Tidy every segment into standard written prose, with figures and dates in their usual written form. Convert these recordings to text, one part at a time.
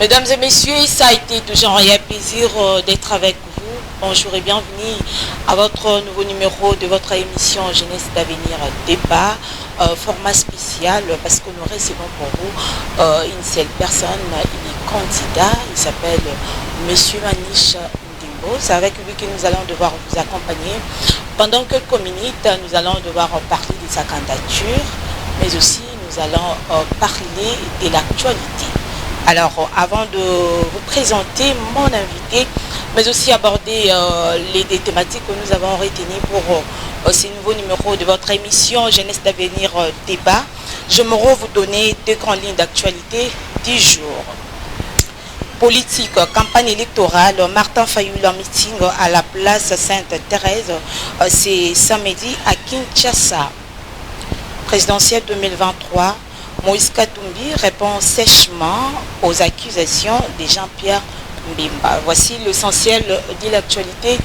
Mesdames et messieurs, ça a été toujours un plaisir d'être avec vous. Bonjour et bienvenue à votre nouveau numéro de votre émission Jeunesse d'avenir débat, format spécial parce que nous recevons pour vous une seule personne, il est candidat, il s'appelle Monsieur Manish Ndimbo. C'est avec lui que nous allons devoir vous accompagner. Pendant quelques minutes, nous allons devoir parler de sa candidature, mais aussi nous allons parler de l'actualité. Alors, avant de vous présenter mon invité, mais aussi aborder les thématiques que nous avons retenues pour ce nouveau numéro de votre émission Jeunesse d'avenir débat, j'aimerais vous donner deux grandes lignes d'actualité du jour. Politique, campagne électorale, Martin Fayulu en meeting à la place Sainte-Thérèse, c'est samedi à Kinshasa. Présidentielle 2023. Moïse Katumbi répond sèchement aux accusations de Jean-Pierre Mbemba. Voici l'essentiel de l'actualité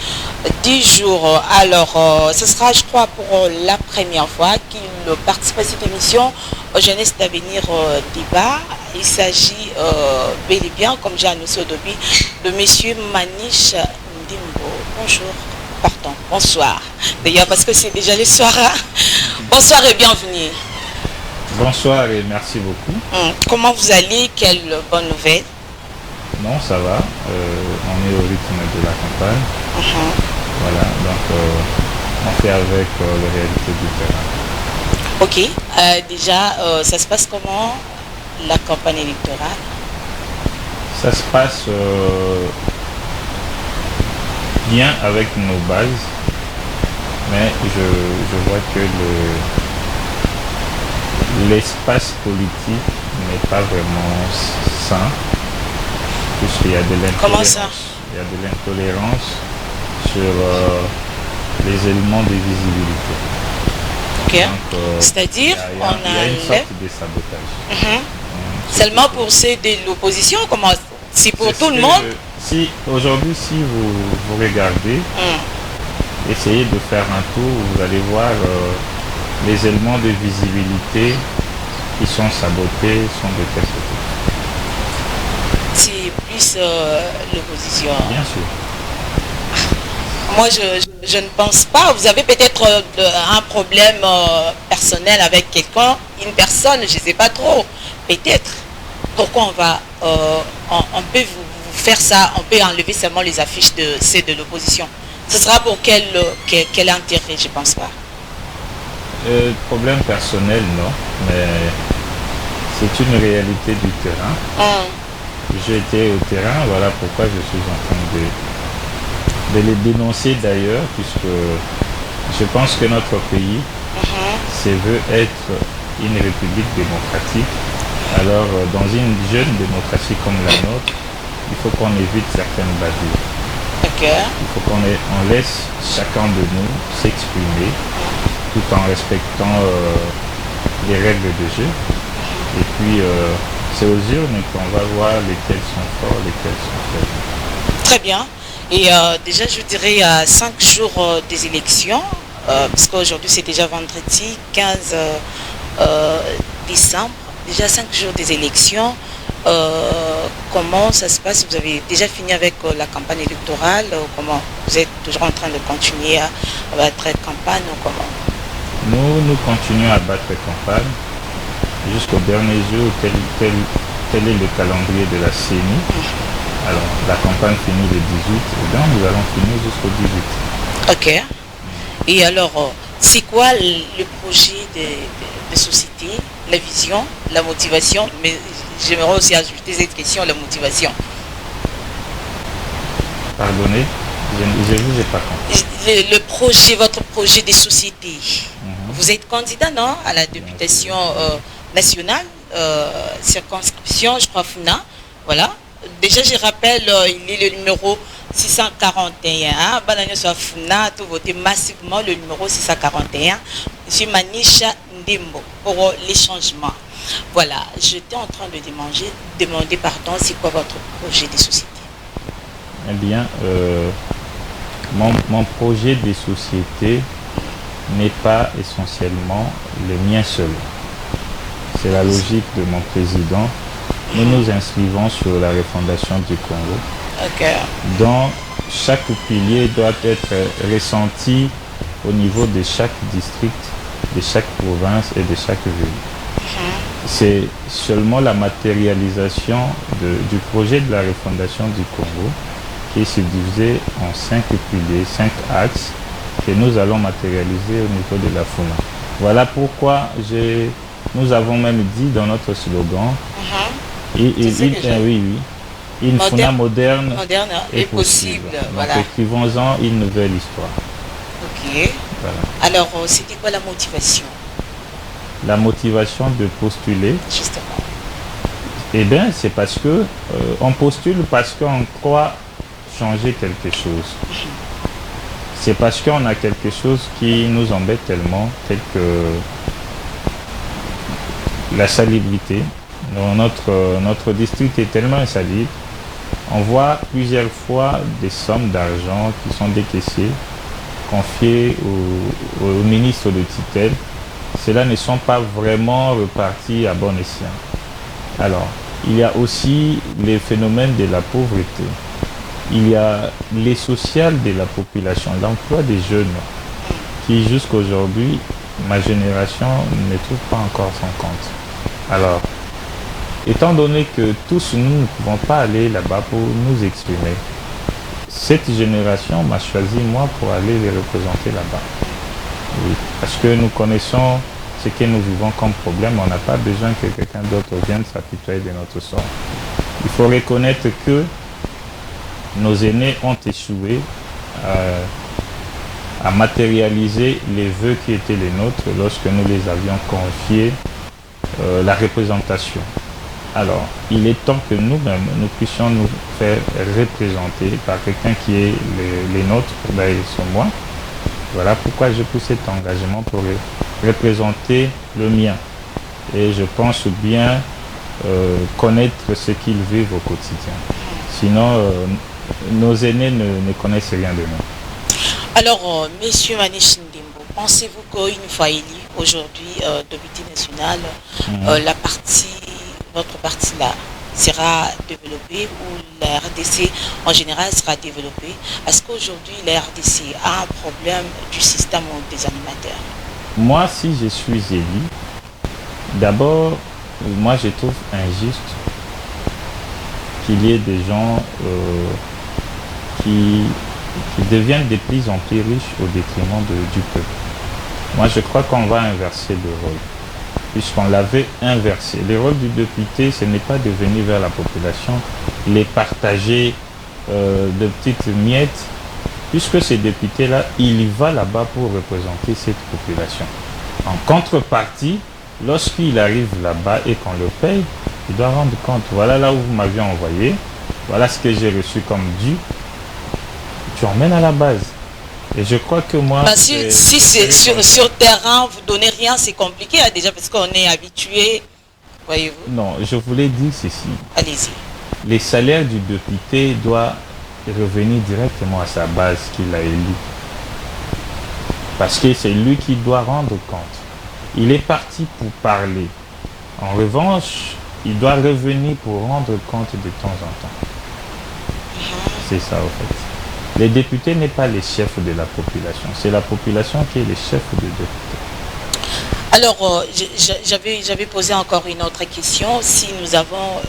du jour. Alors, ce sera, je crois, pour la première fois qu'il participe à cette émission Jeunesse d'avenir débat. Il s'agit bel et bien, comme j'ai annoncé au début, de M. Manish Ndimbo. Bonjour, pardon, bonsoir. D'ailleurs, parce que c'est déjà le soir. Bonsoir et bienvenue. Bonsoir et merci beaucoup. Comment vous allez? Quelle bonne nouvelle? Non, ça va. On est au rythme de la campagne. Voilà, donc on fait avec les réalités du terrain. Ok. Déjà, ça se passe comment la campagne électorale? Ça se passe bien avec nos bases, mais je vois que l'espace politique n'est pas vraiment sain, puisqu'il y a de l'intolérance. Comment ça? Il y a de l'intolérance sur les éléments de visibilité. Ok. C'est-à-dire, il y a une sorte de sabotage. Seulement pour ceux de l'opposition? Comment? C'est pour tout le monde? Aujourd'hui, si vous regardez, essayez de faire un tour, vous allez voir les éléments de visibilité qui sont sabotés sont de quel côté? C'est plus l'opposition. Bien sûr. Moi, je ne pense pas. Vous avez peut-être un problème personnel avec quelqu'un, une personne, je ne sais pas trop. Peut-être. Pourquoi on peut vous faire ça, on peut enlever seulement les affiches de ceux de l'opposition? Ce sera pour quel intérêt? Je ne pense pas. Problème personnel, non, mais c'est une réalité du terrain. J'ai été au terrain, voilà pourquoi je suis en train de les dénoncer d'ailleurs, puisque je pense que notre pays se veut être une république démocratique. Alors, dans une jeune démocratie comme la nôtre, il faut qu'on évite certaines bavures. Il faut qu'on laisse chacun de nous s'exprimer, tout en respectant les règles de jeu. Et puis, c'est aux urnes qu'on va voir lesquels sont forts, lesquels sont faibles. Très bien. Et déjà, je dirais à 5 jours des élections, parce qu'aujourd'hui c'est déjà vendredi 15 décembre, déjà 5 jours des élections. Comment ça se passe? Vous avez déjà fini avec la campagne électorale? Comment? Vous êtes toujours en train de continuer à battre campagne ou comment? Nous continuons à battre campagne jusqu'au dernier jour, tel est le calendrier de la CENI. Alors, la campagne finit le 18, et donc nous allons finir jusqu'au 18. Ok. Et alors, c'est quoi le projet de société, la vision, la motivation? Mais j'aimerais aussi ajouter cette question, la motivation. Pardonnez, je ne vous ai pas compris. Votre projet de société. Vous êtes candidat, non, à la députation nationale, circonscription, je crois, FUNA. Voilà. Déjà, je rappelle, il est le numéro 641. Banane soit FUNA, tout voté massivement le numéro 641. M. Manish Ndimbo pour les changements. Voilà. J'étais en train de demander pardon, c'est quoi votre projet de société? Eh bien, mon projet de société n'est pas essentiellement le mien seul. C'est la logique de mon président nous nous inscrivons sur la refondation du Congo, dont chaque pilier doit être ressenti au niveau de chaque district, de chaque province et de chaque ville. C'est seulement la matérialisation du projet de la refondation du Congo qui est subdivisé en 5 piliers, 5 axes que nous allons matérialiser au niveau de la FUNA. Voilà pourquoi nous avons même dit dans notre slogan, une FUNA moderne est possible. Donc écrivons-en une nouvelle histoire. Ok. Voilà. Alors, c'était quoi la motivation? La motivation de postuler. Justement. Eh bien, c'est parce que on postule parce qu'on croit changer quelque chose. C'est parce qu'on a quelque chose qui nous embête tellement, tel que la salubrité. Notre district est tellement insalubre. On voit plusieurs fois des sommes d'argent qui sont décaissées, confiées au ministre de tutelle. Cela ne sont pas vraiment repartis à bon escient. Alors, il y a aussi les phénomènes de la pauvreté. Il y a les sociales de la population, l'emploi des jeunes, qui jusqu'aujourd'hui, ma génération ne trouve pas encore son compte. Alors, étant donné que tous nous ne pouvons pas aller là-bas pour nous exprimer, cette génération m'a choisi moi pour aller les représenter là-bas. Oui, parce que nous connaissons ce que nous vivons comme problème, on n'a pas besoin que quelqu'un d'autre vienne s'apitoyer de notre sort. Il faut reconnaître que nos aînés ont échoué à matérialiser les vœux qui étaient les nôtres lorsque nous les avions confiés la représentation. Alors, il est temps que nous-mêmes, nous puissions nous faire représenter par quelqu'un qui est les nôtres, là ils sont moi. Voilà pourquoi j'ai pris cet engagement pour représenter le mien. Et je pense bien connaître ce qu'ils vivent au quotidien. Sinon, nos aînés ne connaissent rien de nous. Alors, Monsieur Manish Ndimbo, pensez-vous qu'une fois élu aujourd'hui député national, votre parti là sera développée ou la RDC en général sera développée? Est-ce qu'aujourd'hui la RDC a un problème du système des animateurs? Moi, si je suis élu, d'abord, moi je trouve injuste qu'il y ait des gens qui deviennent de plus en plus riches au détriment du peuple. Moi, je crois qu'on va inverser le rôle, puisqu'on l'avait inversé. Le rôle du député, ce n'est pas de venir vers la population, les partager de petites miettes, puisque ces députés-là, il va là-bas pour représenter cette population. En contrepartie, lorsqu'il arrive là-bas et qu'on le paye, il doit rendre compte. Voilà là où vous m'aviez envoyé, voilà ce que j'ai reçu comme dû. Tu emmènes à la base. Et je crois que moi... si c'est sur terrain, vous ne donnez rien, c'est compliqué déjà parce qu'on est habitué, voyez-vous. Non, je voulais dire ceci. Allez-y. Les salaires du député doivent revenir directement à sa base qu'il a élue. Parce que c'est lui qui doit rendre compte. Il est parti pour parler. En revanche, il doit revenir pour rendre compte de temps en temps. C'est ça, au fait. Les députés n'est pas les chefs de la population. C'est la population qui est les chefs des députés. Alors, j'avais posé encore une autre question. Si nous avons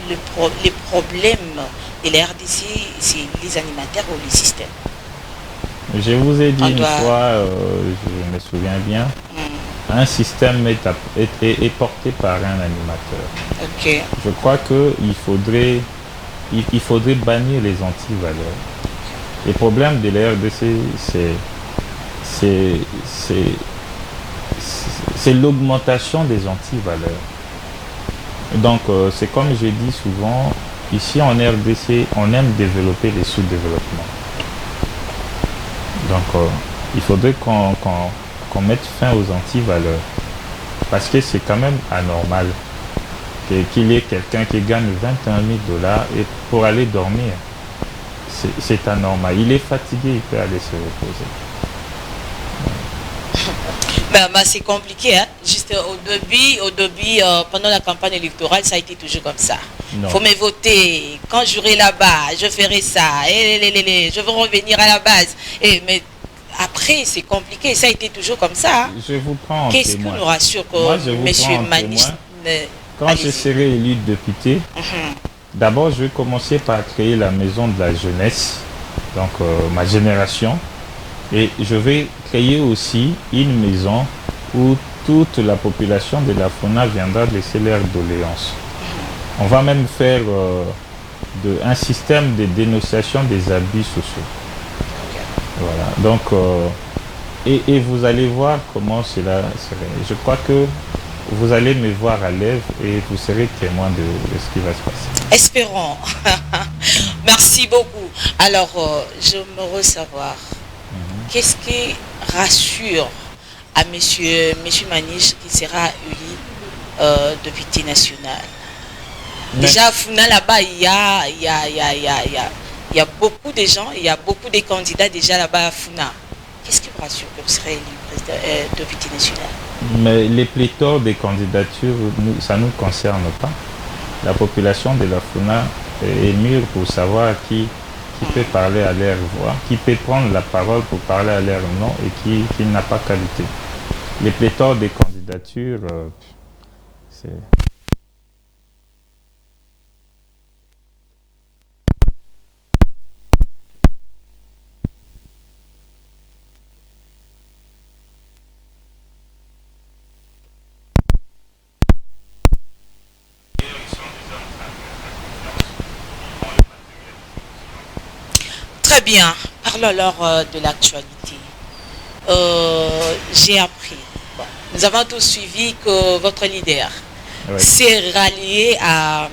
les problèmes de la RDC, c'est les animateurs ou les systèmes? Je vous ai dit une fois, je me souviens bien, un système est porté par un animateur. Okay. Je crois qu'il faudrait bannir les antivaleurs. Le problème de la RDC, c'est l'augmentation des antivaleurs. Donc, c'est comme je dis souvent, ici en RDC, on aime développer les sous-développements. Donc, il faudrait qu'on mette fin aux antivaleurs. Parce que c'est quand même anormal qu'il y ait quelqu'un qui gagne 21 000 $ et pour aller dormir. C'est anormal. Il est fatigué, il peut aller se reposer. C'est compliqué, hein. Juste au début pendant la campagne électorale, ça a été toujours comme ça. Il faut me voter. Quand j'aurai là-bas, je ferai ça. Je veux revenir à la base. Mais après, c'est compliqué. Ça a été toujours comme ça. Hein. Je vous prends en Qu'est-ce qui nous rassure que M. Maniche... Quand je serai élu député, d'abord, je vais commencer par créer la maison de la jeunesse, donc ma génération. Et je vais créer aussi une maison où toute la population de la FONA viendra laisser leurs doléances. On va même faire un système de dénonciation des abus sociaux. Voilà. Donc, et vous allez voir comment cela serait. Je crois que vous allez me voir à l'œuvre et vous serez témoin de ce qui va se passer. Espérons. Merci beaucoup. Alors, je me savoir. Qu'est-ce qui rassure à monsieur Maniche qui sera élu député national? Déjà à Funa là-bas, il y a beaucoup de gens, il y a beaucoup de candidats déjà là-bas à Funa. Qu'est-ce qui vous rassure que vous serez élu député national? Mais les pléthores des candidatures, ça ne nous concerne pas. La population de la Funa est mûre pour savoir qui peut parler à leur voix, qui peut prendre la parole pour parler à leur nom et qui n'a pas qualité. Les pléthores des candidatures, c'est... Très bien. Parlons alors de l'actualité. J'ai appris. Bon, nous avons tous suivi que votre leader s'est rallié à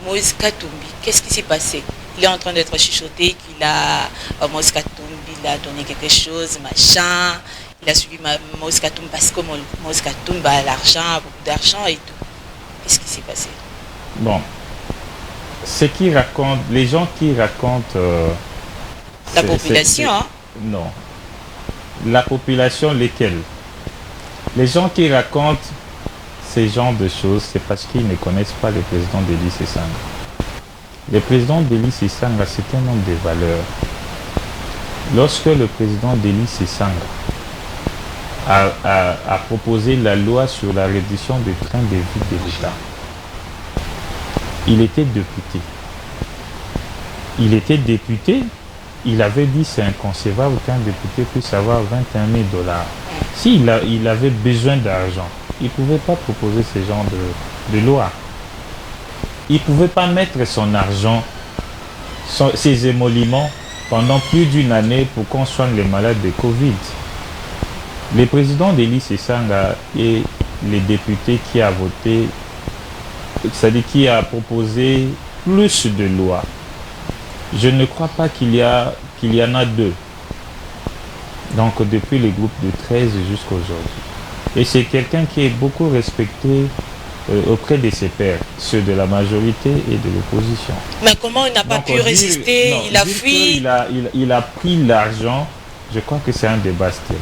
Moïse Katumbi. Qu'est-ce qui s'est passé? Il est en train d'être chuchoté qu'il a Moïse Katumbi, il a donné quelque chose, machin. Il a suivi Moïse Katumbi parce que Moïse Katumbi a l'argent, beaucoup d'argent et tout. Qu'est-ce qui s'est passé? Bon, ce qui raconte, les gens qui racontent... la population, hein? Non. La population, lesquelles? Les gens qui racontent ces genres de choses, c'est parce qu'ils ne connaissent pas le président Denis Sesanga. Le président Denis Sesanga, c'est un homme de valeur. Lorsque le président Denis Sesanga a proposé la loi sur la réduction des trains de vie de l'État, il était député. Il était député. Il avait dit c'est inconcevable qu'un député puisse avoir 21 000 $. S'il il avait besoin d'argent, il ne pouvait pas proposer ce genre de loi. Il ne pouvait pas mettre son argent, ses émoluments pendant plus d'une année pour qu'on soigne les malades de Covid. Le président Denis Sesanga est le député qui a voté, c'est-à-dire qui a proposé plus de lois. Je ne crois pas qu'il y en a deux. Donc depuis le groupe de 13 jusqu'à aujourd'hui. Et c'est quelqu'un qui est beaucoup respecté auprès de ses pairs, ceux de la majorité et de l'opposition. Mais comment il n'a pas pu résister? Il a fui. Il a pris l'argent. Je crois que c'est un débat stérile.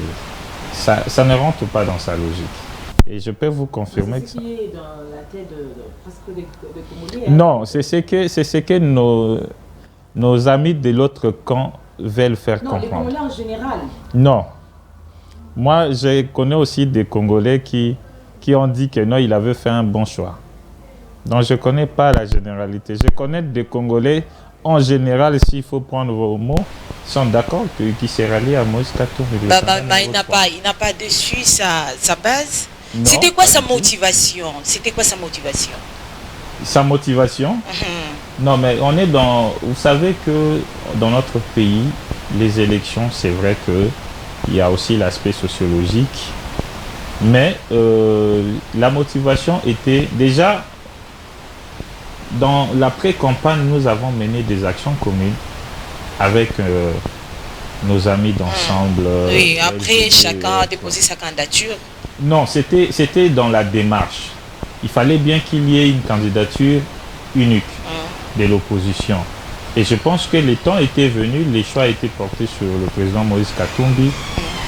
Ça ne rentre pas dans sa logique. Et je peux vous confirmer que ça... C'est dans la tête presque des Congolais. Non, c'est ce que nos amis de l'autre camp veulent faire comprendre. Non, les Congolais en général. Non. Moi, je connais aussi des Congolais qui ont dit que non, il avait fait un bon choix. Donc, je ne connais pas la généralité. Je connais des Congolais, en général, s'il faut prendre vos mots, sont d'accord qui s'est rallié à Moïse Katumbi. Il n'a pas déçu sa base. C'était quoi sa motivation? Sa motivation? Non, mais on est dans... Vous savez que dans notre pays, les élections, c'est vrai qu'il y a aussi l'aspect sociologique. Mais la motivation était... Déjà, dans la pré-campagne, nous avons mené des actions communes avec nos amis d'ensemble. Oui, après, chacun a déposé sa candidature. Non, c'était dans la démarche. Il fallait bien qu'il y ait une candidature unique de l'opposition. Et je pense que le temps était venu, les choix étaient portés sur le président Moïse Katumbi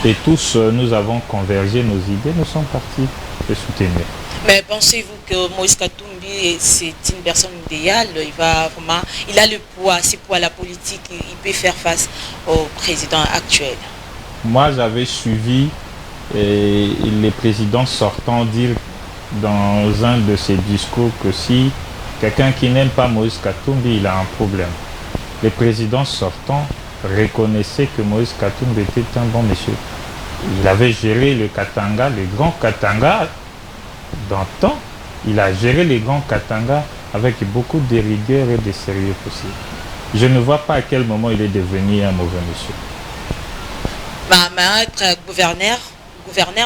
Et tous, nous avons convergé nos idées, nous sommes partis le soutenir. Mais pensez-vous que Moïse Katumbi, c'est une personne idéale? Il a le poids, c'est pour la politique, il peut faire face au président actuel. Moi, j'avais suivi les présidents sortants dire dans un de ses discours que si quelqu'un qui n'aime pas Moïse Katumbi, il a un problème. Les présidents sortants reconnaissaient que Moïse Katumbi était un bon monsieur. Il avait géré le Katanga, le grand Katanga d'antan. Il a géré les grands Katanga avec beaucoup de rigueur et de sérieux possible. Je ne vois pas à quel moment il est devenu un mauvais monsieur. Être gouverneur,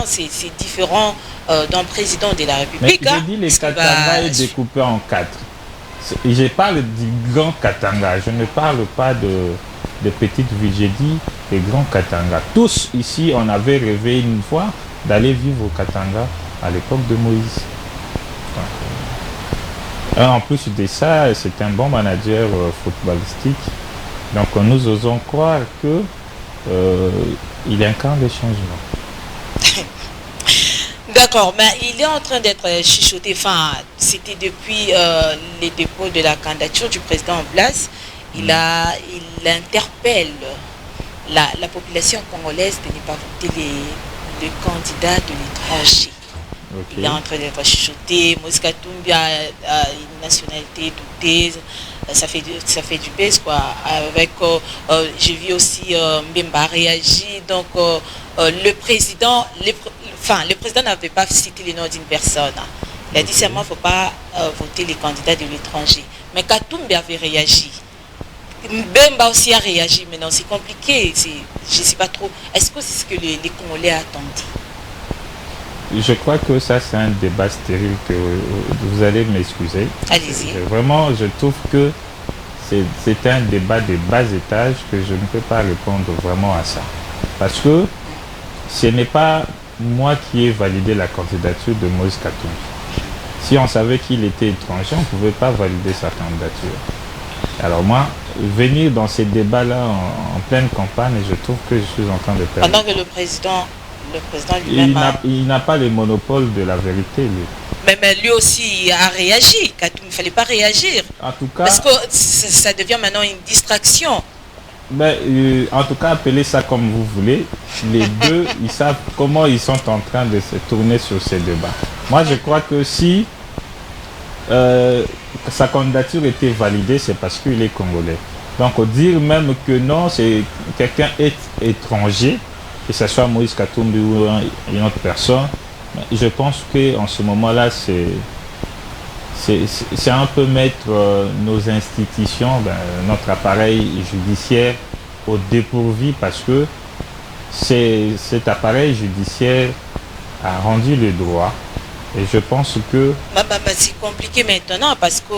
c'est différent d'un président de la République. Mais j'ai dit les Katanga est découpé en 4. Je parle du grand Katanga, je ne parle pas de petites villes, j'ai dit les grands Katanga. Tous ici, on avait rêvé une fois d'aller vivre au Katanga à l'époque de Moïse. En plus de ça, c'est un bon manager footballistique. Donc nous osons croire que il incarne des changements. D'accord, mais il est en train d'être chuchoté. Enfin, c'était depuis les dépôts de la candidature du président en place. Il interpelle la population congolaise de ne pas voter les candidats de l'étranger. Okay. Il est en train d'être chuchoté. Moïse Katumbi a une nationalité douteuse. Ça fait du buzz, quoi. Avec, j'ai vu aussi Mbemba réagir. Donc, le président n'avait pas cité le nom d'une personne. Il a dit seulement qu'il ne faut pas voter les candidats de l'étranger. Mais Katumbi avait réagi. Mbemba aussi a réagi. Maintenant, c'est compliqué. Je ne sais pas trop. Est-ce que c'est ce que les Congolais attendent? Je crois que ça, c'est un débat stérile que vous allez m'excuser. Allez-y. Vraiment, je trouve que c'est un débat de bas étage que je ne peux pas répondre vraiment à ça. Parce que ce n'est pas moi qui ai validé la candidature de Moïse Katumbi. Si on savait qu'il était étranger, on ne pouvait pas valider sa candidature. Alors moi, venir dans ces débats-là en pleine campagne, je trouve que je suis en train de perdre. Pendant que le président lui-même il n'a pas le monopole de la vérité, lui. Mais lui aussi a réagi. Il ne fallait pas réagir. En tout cas, parce que ça devient maintenant une distraction. Mais, en tout cas, appelez ça comme vous voulez. Les deux, ils savent comment ils sont en train de se tourner sur ces débats. Moi, je crois que si sa candidature était validée, c'est parce qu'il est congolais. Donc, dire même que non, c'est quelqu'un étranger, que ce soit Moïse Katumbi ou une autre personne, je pense qu'en ce moment-là, c'est un peu mettre nos institutions, notre appareil judiciaire au dépourvu, parce que cet appareil judiciaire a rendu le droit. Et je pense que... c'est compliqué maintenant parce que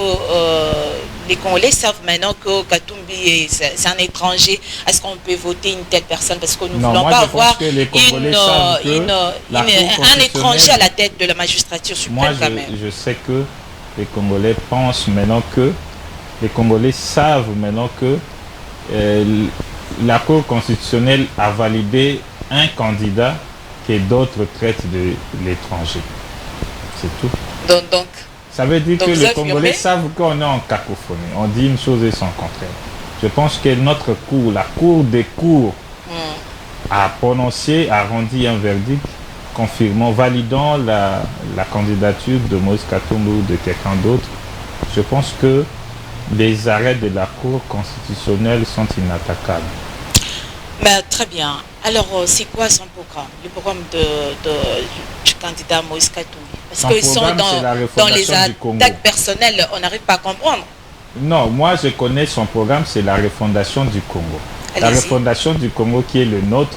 les Congolais savent maintenant que Katumbi c'est un étranger. Est-ce qu'on peut voter une telle personne? Parce que nous ne voulons pas avoir un étranger à la tête de la magistrature suprême quand même. Je sais que les Congolais pensent maintenant que... Les Congolais savent maintenant que la Cour constitutionnelle a validé un candidat que d'autres traitent de l'étranger. C'est tout. Donc, ça veut dire que les Congolais savent qu'on est en cacophonie. On dit une chose et son contraire. Je pense que notre cour, la Cour des cours, a prononcé, a rendu un verdict confirmant, validant la candidature de Moïse Katumbi ou de quelqu'un d'autre. Je pense que les arrêts de la Cour constitutionnelle sont inattaquables. Très bien. Alors, c'est quoi son programme? Le programme du candidat Moïse Katumbi? Parce qu'ils sont dans les attaques personnelles, on n'arrive pas à comprendre. Non, moi je connais son programme, c'est la refondation du Congo. La refondation du Congo qui est le nôtre.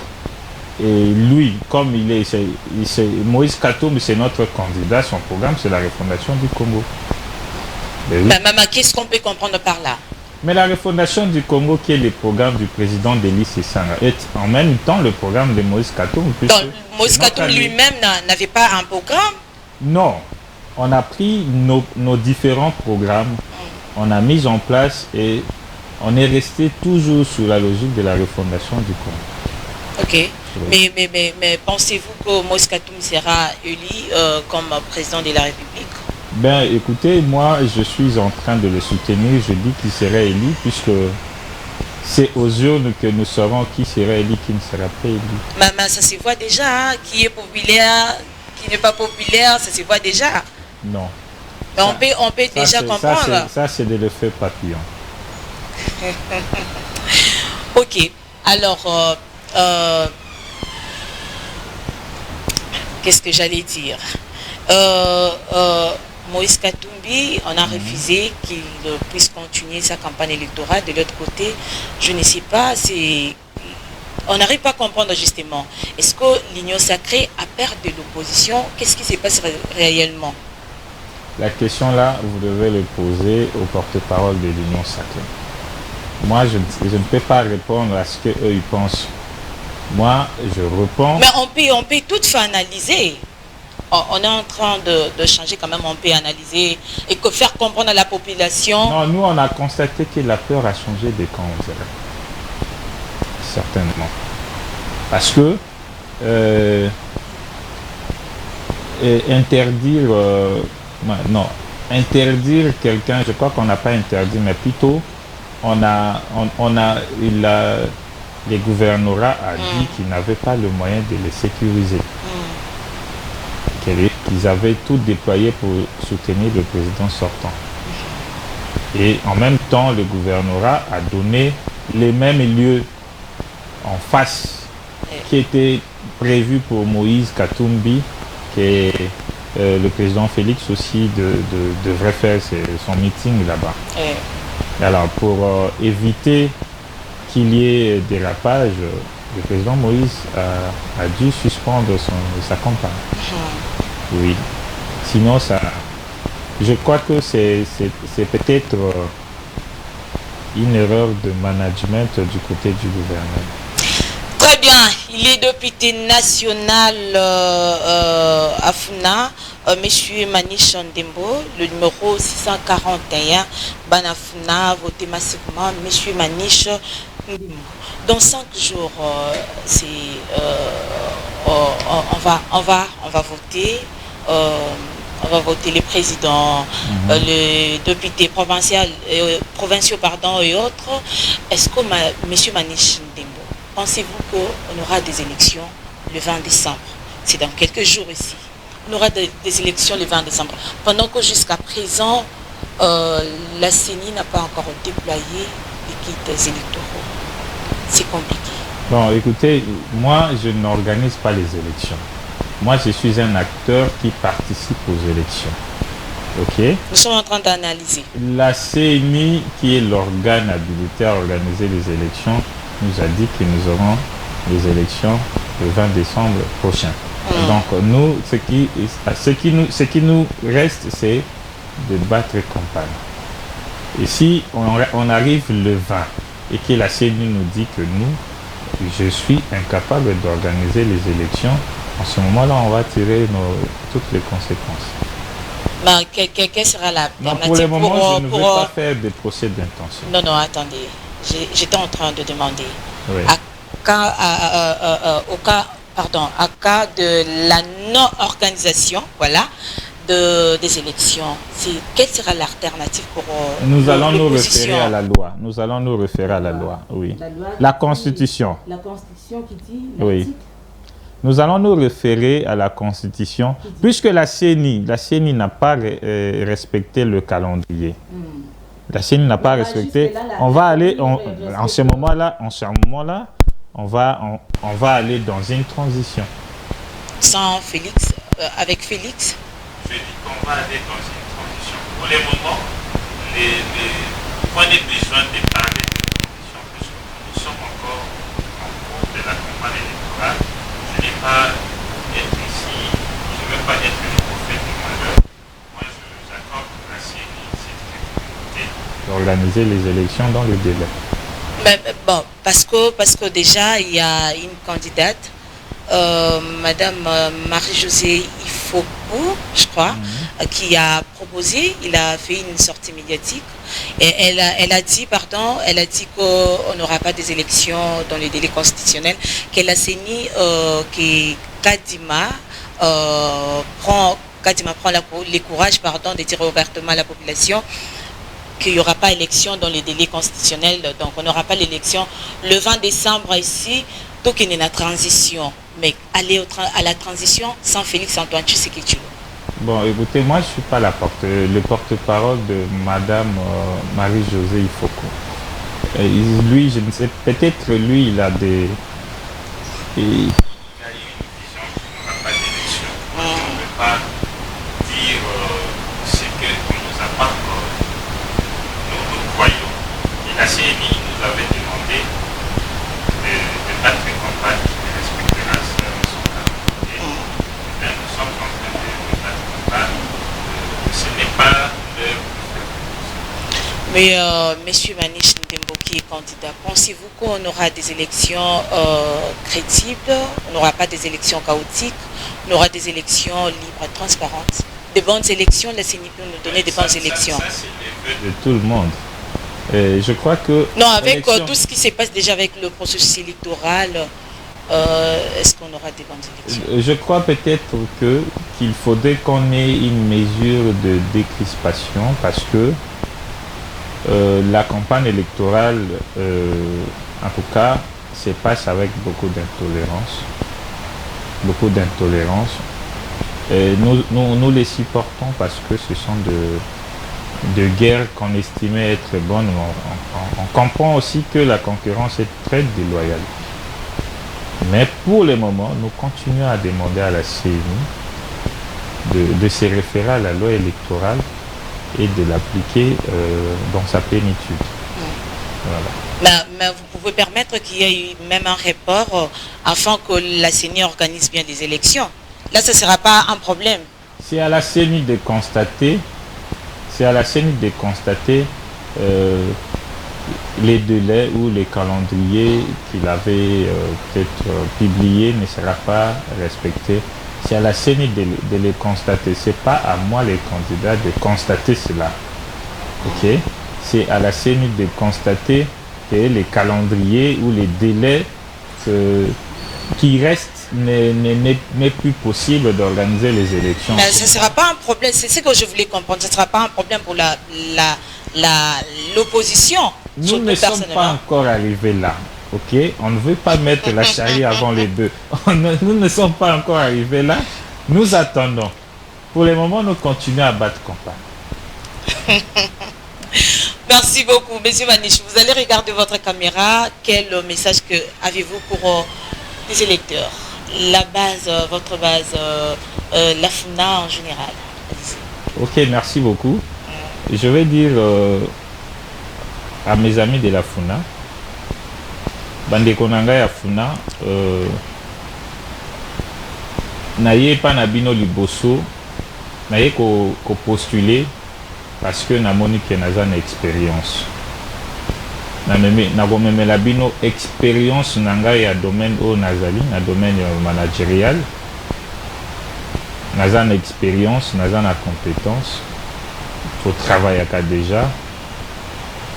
Et lui, comme Moïse Katumbi, c'est notre candidat, son programme, c'est la refondation du Congo. Qu'est-ce qu'on peut comprendre par là? Mais la refondation du Congo, qui est le programme du président Denis Sessanga, est en même temps le programme de Moïse Katumbi. Donc, Moïse Katumbi lui-même n'avait pas un programme? Non. On a pris nos différents programmes, on a mis en place et on est resté toujours sur la logique de la refondation du Congo. Ok. Oui. Mais pensez-vous que Moïse Katumbi sera élu comme président de la République? Ben, écoutez, moi, je suis en train de le soutenir. Je dis qu'il serait élu, puisque c'est aux urnes que nous saurons qui sera élu, qui ne sera pas élu. Mais ça se voit déjà, hein, qui est populaire, qui n'est pas populaire, ça se voit déjà. Non. Mais on peut déjà comprendre. Ça, c'est de l'effet papillon. Ok, alors, qu'est-ce que j'allais dire? Moïse Katumbi, on a refusé qu'il puisse continuer sa campagne électorale. De l'autre côté, je ne sais pas, on n'arrive pas à comprendre justement. Est-ce que l'Union sacrée a perdu de l'opposition? Qu'est-ce qui se passe réellement? La question là, vous devez le poser au porte-parole de l'Union sacrée. Moi, je ne peux pas répondre à ce qu'eux ils pensent. Moi, je réponds. Mais on peut toutefois analyser. On est en train de changer quand même, on peut analyser et que faire comprendre à la population. Non, nous, on a constaté que la peur a changé de camp, certainement. Parce que interdire quelqu'un, je crois qu'on n'a pas interdit, mais plutôt les gouvernorats a dit qu'ils n'avaient pas le moyen de les sécuriser. Qu'ils avaient tout déployé pour soutenir le président sortant. Et en même temps, le gouvernorat a donné les mêmes lieux en face qui étaient prévus pour Moïse Katumbi, que le président Félix aussi devrait faire son meeting là-bas. Alors, pour éviter qu'il y ait dérapage, le président Moïse a dû suspendre sa campagne. Oui. Sinon, je crois que c'est peut-être une erreur de management du côté du gouvernement. Très bien. Il est député national à Funa, Monsieur Manish Ndembo, le numéro 641, Banafuna, votez massivement, Monsieur Manish Ndembo. Dans 5 jours, on va voter. On va voter les présidents, les députés provinciaux et autres. Est-ce que M. Manish Ndembo, pensez-vous qu'on aura des élections le 20 décembre? C'est dans quelques jours ici. On aura des élections le 20 décembre. Pendant que jusqu'à présent, la CENI n'a pas encore déployé les kits électoraux. C'est compliqué. Bon, écoutez, moi, je n'organise pas les élections. Moi, je suis un acteur qui participe aux élections. OK? Nous sommes en train d'analyser. La CENI, qui est l'organe habilité à organiser les élections, nous a dit que nous aurons les élections le 20 décembre prochain. Donc, nous, ce qui nous reste, c'est de battre campagne. Et si on arrive le 20 et que la CENI nous dit que je suis incapable d'organiser les élections, en ce moment-là, on va tirer toutes les conséquences. Quelle sera la alternative? Pour le moment, je ne veux pas faire des procès d'intention. Non, attendez. J'étais en train de demander. Oui. À cas de la non-organisation, voilà, des élections, quelle sera l'alternative pour nous allons nous référer à la loi. Nous allons nous référer à la loi, oui. La Constitution. La Constitution qui dit oui. Nous allons nous référer à la Constitution, puisque la CENI n'a pas respecté le calendrier. La CENI n'a pas respecté. On va aller, en ce moment-là, on va aller dans une transition. Sans Félix, avec Félix. Je dis qu'on va aller dans une transition. Pour le moment, on est besoin de parler de transition, puisque nous sommes encore en cours de la campagne électorale. Je ne vais pas être ici, je ne veux pas être le prophète du malheur. Moi, j'accorde à la CENI cette crédibilité d'organiser les élections dans le délai. Bon, parce que déjà, il y a une candidate, Madame Marie-Josée Ifoku, je crois, qui a proposé, il a fait une sortie médiatique et elle a dit, pardon, elle a dit qu'on n'aura pas des élections dans le délai constitutionnel, qu'elle a saigné que Kadima prend le courage pardon, de dire ouvertement à la population qu'il n'y aura pas élection dans les délais constitutionnels, donc on n'aura pas l'élection le 20 décembre ici, donc il y a une transition. Mais aller à la transition sans Félix Antoine Tshisekedi. Bon, écoutez, moi je ne suis pas le porte-parole de Madame Marie-Josée Ifoko. Lui, je ne sais, peut-être lui, il a des... Il a une vision qu'il n'aura pas d'élection. On ne peut pas dire ce qu'on nous apporte. Nous croyons. Et la CNI nous avait demandé de battre campagne, de respecter son calendrier. Là, nous sommes en train de battre campagne. Ce n'est pas leur... Mais Monsieur Manish Ndembo qui est candidat, pensez-vous qu'on aura des élections crédibles, on n'aura pas des élections chaotiques, on aura des élections libres, transparentes, des bonnes élections, la CENI peut nous donner des bonnes élections. Ça c'est les vœux de tout le monde. Et je crois que... Non, avec tout ce qui se passe déjà avec le processus électoral, est-ce qu'on aura des bonnes élections? Je crois peut-être qu'il faudrait qu'on ait une mesure de décrispation parce que la campagne électorale, en tout cas, se passe avec beaucoup d'intolérance. Beaucoup d'intolérance. Et nous les supportons parce que ce sont de guerres qu'on estimait être bonnes. On comprend aussi que la concurrence est très déloyale. Mais pour le moment, nous continuons à demander à la CENI de se référer à la loi électorale et de l'appliquer dans sa plénitude. Voilà. Mais vous pouvez permettre qu'il y ait même un report afin que la CENI organise bien les élections. Là, ce ne sera pas un problème. C'est à la CENI de constater, les délais ou les calendriers qu'il avait peut-être publiés ne sera pas respecté. C'est à la CENI de les constater. Ce n'est pas à moi, les candidats, de constater cela. Ok? C'est à la CENI de constater que les calendriers ou les délais qui restent n'est plus possible d'organiser les élections. Mais ce ne sera pas un problème. C'est ce que je voulais comprendre. Ce ne sera pas un problème pour l'opposition. Nous ne sommes pas encore arrivés là. Ok, on ne veut pas mettre la charrue avant les bœufs. Nous ne sommes pas encore arrivés là. Nous attendons. Pour le moment, nous continuons à battre campagne. Merci beaucoup, Monsieur Manish. Vous allez regarder votre caméra. Quel message avez-vous pour les électeurs? La base, votre base, la FUNA en général. Ok, merci beaucoup. Je vais dire à mes amis de la FUNA, bandeko nanga ya FUNA, naye pa na bino liboso, naye ko postuler parce que namoni ke naza na expérience. Nakomemela bino expérience nanga ya domaine o nazali, na domaine managérial. Naza na expérience, naza na compétence. Au travail déjà.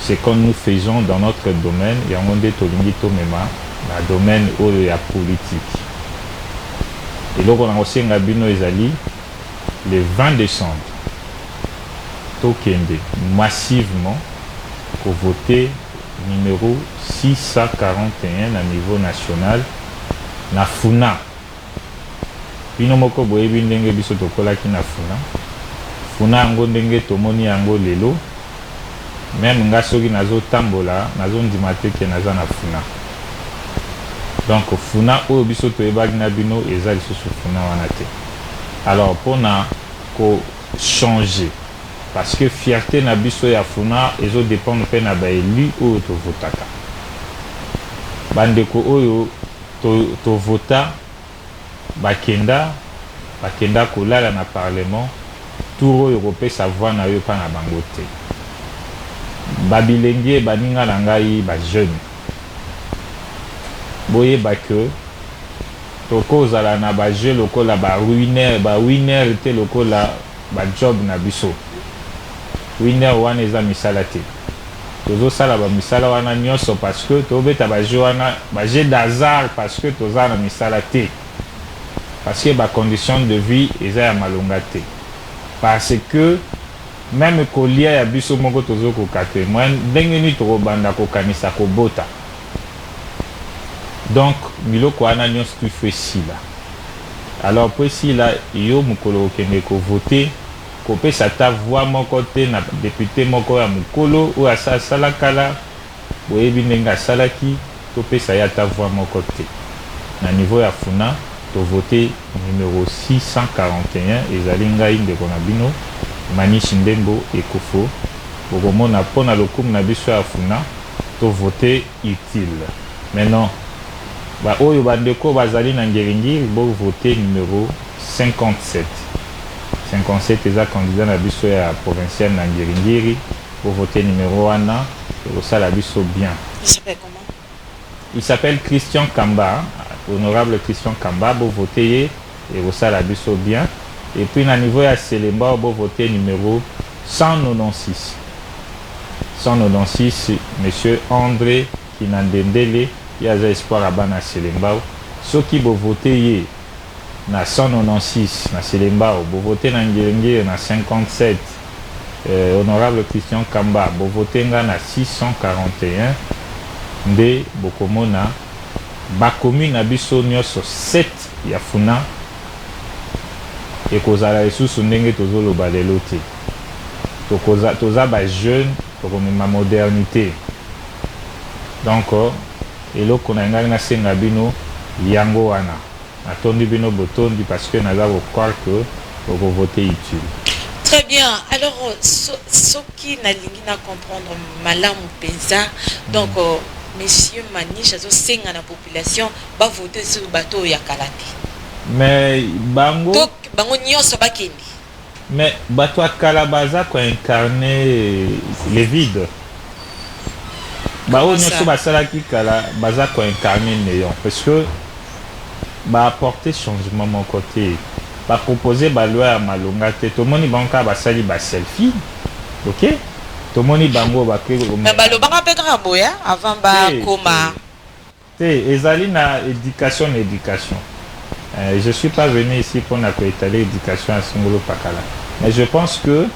C'est comme nous faisons dans notre domaine, il y a un monde tolingi tomema, dans le domaine où il y a politique. Et donc on a aussi un gabino ezali le 20 décembre. Tokende massivement pour voter numéro 641 à niveau national na FUNA. Bino moko boyebi ndenge biso tokolaki na FUNA. FUNA yango ndenge tomoni yango lelo. Même nga soki nazo tambola, nazo ndima te ke naza na FUNA. Donc FUNA oyo biso toyebaki na bino eza lisusu FUNA wana te. Alors pona ko changer parce que fierté na biso ya FUNA ezo dépendre pe na ba élu oyo to votaka. Bandeko oyo to vota bakenda kolala na parlement tour oyo kopesa voix na yo pa na bango te. Babilenge baninga na ngai ba jeune boyeba ke tokozala na ba jeu lokola ba winner te lokola job na biso winner wana eza misala te tozosala bamisala wana nyonso parce que tobeta baje wana baje d'hasard parce que toza na misala te parce que bacondition de vie eza ya malonga te parce que même kolia ya biso moko tozokoka te ndenge nini tokobanda kokanisa kobota donc miloko wana nyonso tu ifo esila alors po esila yo mokolo okende kovote kopesa ta voix moko te na député moko ya mokolo oyo asala kala boyebi ndenge asalaki topesa ya ta voix moko te na niveau ya funa tovote numéro 641 ezali ngai ndeko na bino Manishi Ndembo Ekofo bokomona mpona lokumu na biso ya funa tovote utile maintenant oyo bandeko bazali na ngiringiri bovote numéro 57 eza candidat na biso ya provincial na ngiringiri bovote numéro wana ekosala biso bien. Il s'appelle comment? Il s'appelle Christian Kamba, honorable Christian Kamba, bovote ye ekosala biso bien. Et puis na niveau ya Selemba bovote numéro 196 monsieur André Kinandendele yaza espoir abana Selemba soki bovote ye na 196 na Selemba bovote na ngenge na 57 honorable Christian Kamba bovote nga na 641 nde bokomona bakomi na biso nyonso 7 ya funa ekozala lisusu ndenge tozoloba lelo te toza bajeune tokomema modernité donc eloko na ngai nasenga bino yango wana natondi bino botondi parce que naza kokroire que okovote utile. Très bien. Alors soki nalingi na comprendre malamu penza donc monsieur Manish azosenga na population bavote sur bateau ya kala te mais bango nyonso bakende mais bato ya kala baza koincarne le vide bao nyonso basalaki kala baza koincarne néant parce que baapporte changement moko te baproposer baloi ya malonga te tomoni bango kaka basali baselfie ok tomoni bango balobanga mpe kaka boya avant bakoma te ezali na éducation na éducation. Je suis pas venu ici pour étaler l'éducation à Singolo Pakala. Mais je pense que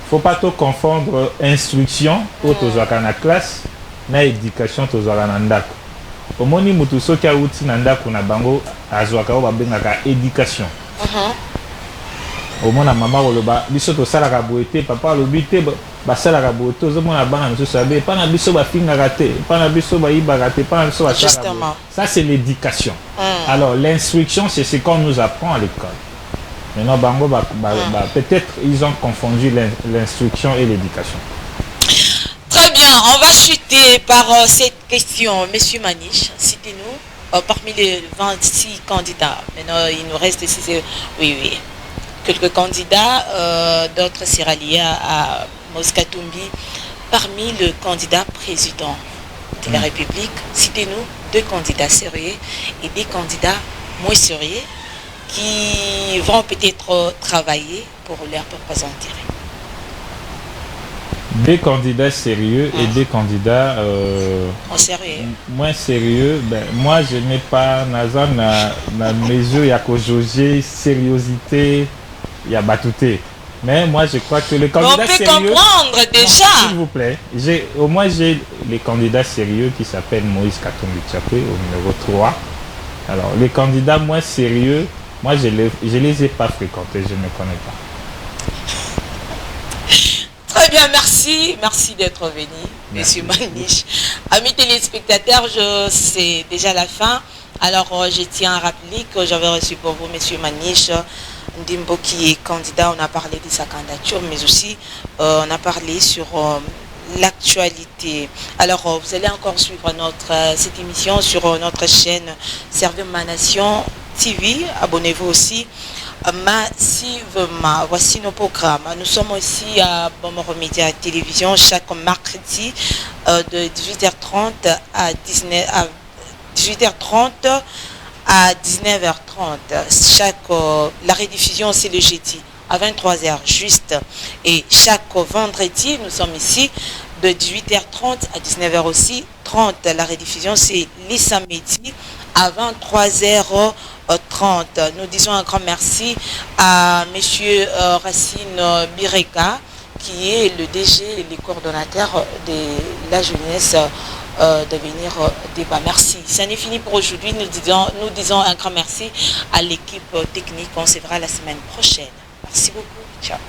faut pas trop confondre instruction au tozwaka na classe na éducation tozwaka na ndako. Omoni mutu soki auti na ndako na bango azwaka o babengaka éducation. Omona mama oloba biso tosalaka boye te papa alobi te basalaka boye te ozomona bana mosusu abe epa na biso bafingaka te epa na biso bayibaka te epa na biso basalaka boye. Ça c'est l'éducation. Alors l'instruction c'est ce qu'on nous apprend à l'école. Maintenant bango peut-être ils ont confondu l'instruction et l'éducation. Très bien, on va chuter par cette question. Monsieur Manish, citez-nous parmi les 26 candidats. Maintenant il nous reste ici oui quelques candidats, d'autres sera liés à Moscatumbi. Parmi le candidat président de la République, citez-nous 2 candidats sérieux et des candidats moins sérieux qui vont peut-être travailler pour leurs propres intérêts. 2 candidats sérieux et 2 candidats moins sérieux. Ben, moi, je n'ai pas na mesure ya jauger sérieuxité ya batouté. Mais moi, je crois que le candidat sérieux... On peut comprendre déjà. S'il vous plaît. Au moins, j'ai les candidats sérieux qui s'appellent Moïse Katumbi Tchapé au numéro 3. Alors, les candidats moins sérieux, moi, je les ai pas fréquentés, je ne connais pas. Très bien, merci. Merci d'être venu, monsieur Manish. Amis téléspectateurs, c'est déjà la fin. Alors, je tiens à rappeler que j'avais reçu pour vous, monsieur Manish Ndimbo, qui est candidat. On a parlé de sa candidature, mais aussi on a parlé sur l'actualité. Alors, vous allez encore suivre cette émission sur notre chaîne Servir ma Nation TV. Abonnez-vous aussi massivement. Voici nos programmes. Nous sommes aussi à Bomoro Média Télévision chaque mercredi de 18h30 à 18h30 à 19h30. La rediffusion, c'est le jeudi. à 23h juste. Et chaque vendredi, nous sommes ici de 18h30 à 19h aussi 30. La rediffusion, c'est les samedis à 23h30. Nous disons un grand merci à monsieur Racine Bireka, qui est le DG et le coordonnateur de la jeunesse d'avenir débat. Merci. Ça n'est fini pour aujourd'hui. Nous disons un grand merci à l'équipe technique. On se verra la semaine prochaine. Merci beaucoup. Ciao.